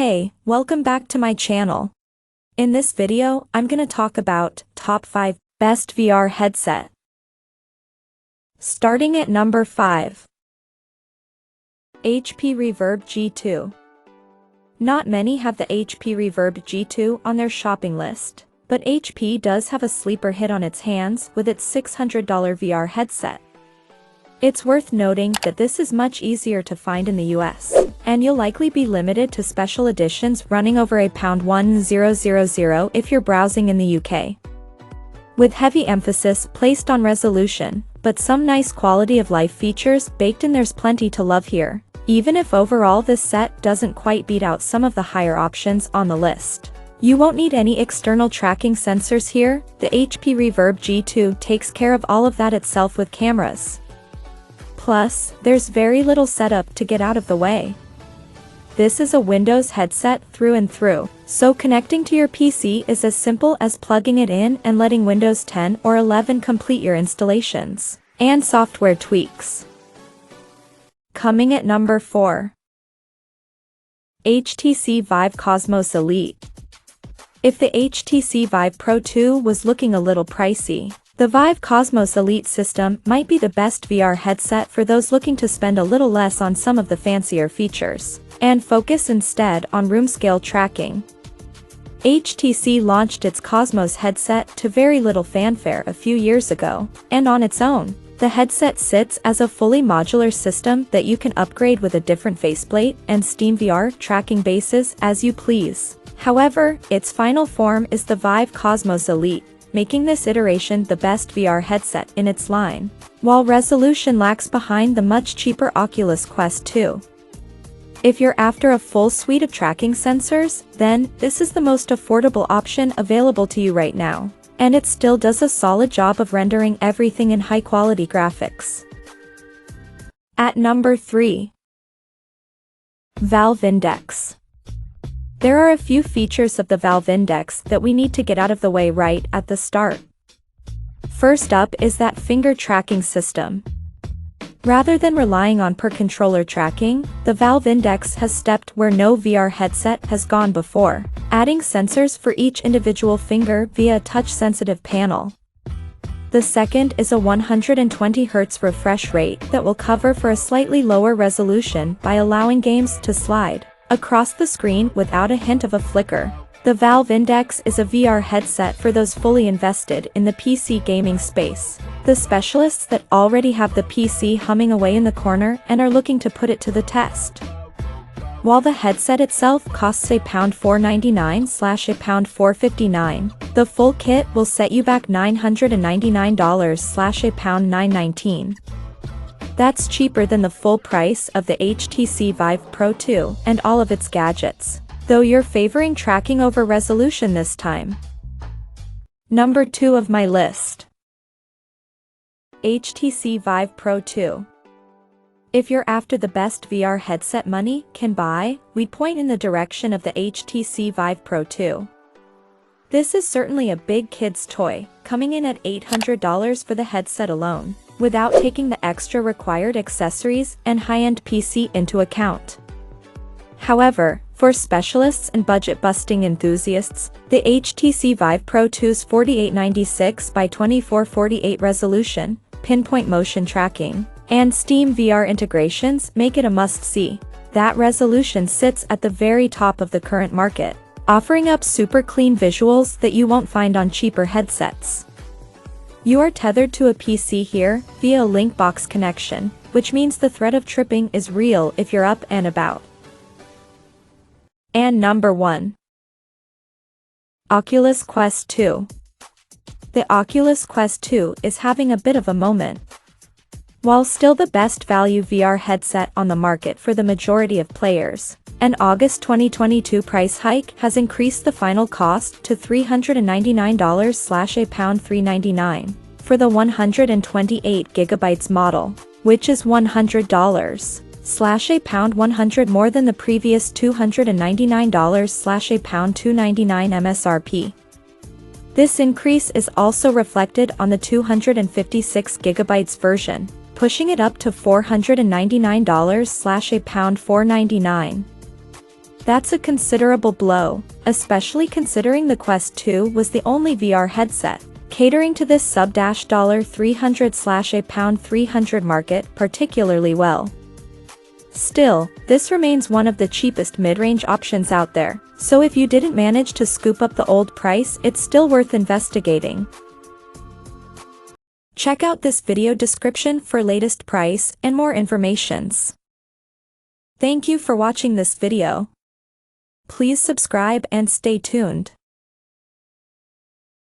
Hey, welcome back to my channel. In this video, I'm gonna talk about top 5 best VR headset. Starting at number 5. HP Reverb G2. Not many have the HP Reverb G2 on their shopping list, but HP does have a sleeper hit on its hands with its $600 VR headset. It's worth noting that this is much easier to find in the US, and you'll likely be limited to special editions running over £1000 if you're browsing in the UK. With heavy emphasis placed on resolution, but some nice quality of life features baked in, there's plenty to love here, even if overall this set doesn't quite beat out some of the higher options on the list. You won't need any external tracking sensors here. The HP Reverb G2 takes care of all of that itself with cameras. Plus, there's very little setup to get out of the way. This is a Windows headset through and through, so connecting to your PC is as simple as plugging it in and letting Windows 10 or 11 complete your installations and software tweaks. Coming at number 4. HTC Vive Cosmos Elite. If the HTC Vive Pro 2 was looking a little pricey, the Vive Cosmos Elite system might be the best VR headset for those looking to spend a little less on some of the fancier features and focus instead on room-scale tracking. HTC launched its Cosmos headset to very little fanfare a few years ago, and on its own, the headset sits as a fully modular system that you can upgrade with a different faceplate and SteamVR tracking bases as you please. However, its final form is the Vive Cosmos Elite, making this iteration the best VR headset in its line, while resolution lags behind the much cheaper Oculus Quest 2. If you're after a full suite of tracking sensors, then this is the most affordable option available to you right now, and it still does a solid job of rendering everything in high-quality graphics. At number 3. Valve Index. There are a few features of the Valve Index that we need to get out of the way right at the start. First up is that finger tracking system. Rather than relying on per-controller tracking, the Valve Index has stepped where no VR headset has gone before, adding sensors for each individual finger via a touch-sensitive panel. The second is a 120 Hz refresh rate that will cover for a slightly lower resolution by allowing games to slide across the screen without a hint of a flicker. The Valve Index is a VR headset for those fully invested in the PC gaming space, the specialists that already have the PC humming away in the corner and are looking to put it to the test. While the headset itself costs £499/£459, the full kit will set you back $999/£919. That's cheaper than the full price of the HTC Vive Pro 2 and all of its gadgets, though you're favoring tracking over resolution this time. Number 2 of my list. HTC Vive Pro 2. If you're after the best VR headset money can buy, we'd point in the direction of the HTC Vive Pro 2. This is certainly a big kid's toy, coming in at $800 for the headset alone, without taking the extra required accessories and high-end PC into account. However, for specialists and budget-busting enthusiasts, the HTC Vive Pro 2's 4896 by 2448 resolution, pinpoint motion tracking, and SteamVR integrations make it a must-see. That resolution sits at the very top of the current market, offering up super clean visuals that you won't find on cheaper headsets. You are tethered to a PC here via a Linkbox connection, which means the threat of tripping is real if you're up and about. And number 1. Oculus Quest 2. The Oculus Quest 2 is having a bit of a moment. While still the best value VR headset on the market for the majority of players, an August 2022 price hike has increased the final cost to $399/£399 for the 128GB model, which is $100/£100 more than the previous $299/£299 MSRP. This increase is also reflected on the 256GB version, pushing it up to $499/£499. That's a considerable blow, especially considering the Quest 2 was the only VR headset catering to this sub-$300/$300 market particularly well. Still, this remains one of the cheapest mid-range options out there, so if you didn't manage to scoop up the old price, it's still worth investigating. Check out this video description for latest price and more informations. Thank you for watching this video. Please subscribe and stay tuned.